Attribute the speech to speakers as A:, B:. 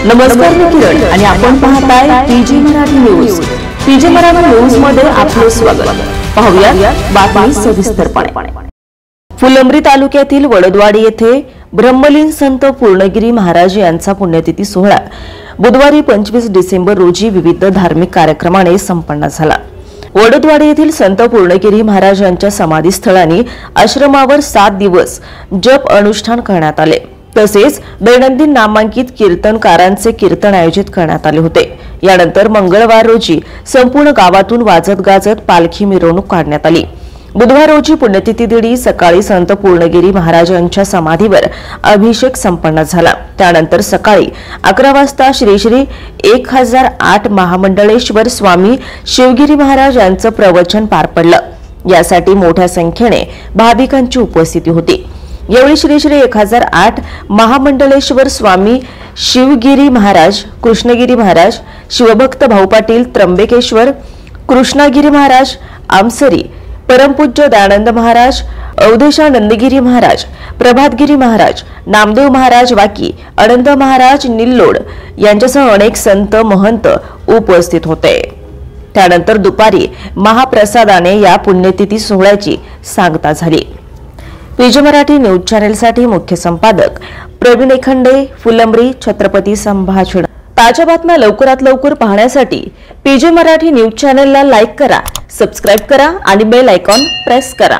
A: नमस्कार, मी किरण आणि आपण पाहताय PG Marathi news. PG Marathi news मध्ये आपले स्वागत। पाहूया बातमी सविस्तरपणे। फुलंब्री तालुक्यातील वडदवाडी येथे ब्रह्मलीन संत पूर्णगिरी महाराज यांचा पुण्यतिथी सोहळा बुधवारी 25 डिसेंबर रोजी विविध धार्मिक कार्यक्रमाने संपन्न झाला। वडदवाडी येथील संत पूर्णगिरी महाराज यांच्या समाधीस्थळाने आश्रमावर 7 दिवस जप अनुष्ठान करण्यात आले। तसेच दैनंदिन नामांकित कीर्तनकारांचे कीर्तन आयोजित करण्यात आले होते। यानंतर मंगळवार रोजी संपूर्ण गावातून वाजत गाजत पालखी मिरवणूक काढण्यात आली। बुधवार रोजी पुण्यतिथी दिनी सकाळी संत पूर्णगिरी महाराजांच्या समाधीवर अभिषेक संपन्न झाला। त्यानंतर सकाळी 11 वाजता श्री श्री 1008 महामंडळेश्वर स्वामी शिवगिरी महाराज यांचं प्रवचन पार पडलं। यासाठी मोठ्या संख्येने भाविकांची उपस्थिती होती। यावेळी श्री श्री 1008 महामंडळेश्वर स्वामी शिवगिरी महाराज, कृष्णगिरी महाराज, शिवभक्त भाऊ पाटील त्र्यंबकेश्वर, कृष्णागिरी महाराज आमसरी, परमपूज्य दयानंद महाराज, अवधेशानंदगिरी महाराज, प्रभातगिरी महाराज, नामदेव महाराज वाकी, अनंत महाराज निल्लोड यांच्यासह अनेक संत महंत उपस्थित होते। त्यानंतर दुपारी महाप्रसादाने या पुण्यतिथी सोहळ्याची सांगता झाली। पीजी मराठी न्यूज चॅनलसाठी मुख्य संपादक प्रवीण एखंडे, फुलंब्री, छत्रपती संभाषण। ताज्या बातम्या लवकरात लवकर पाहण्यासाठी पीजी मराठी न्यूज चॅनलला लाईक करा, सबस्क्राइब करा आणि बेल आयकॉन प्रेस करा।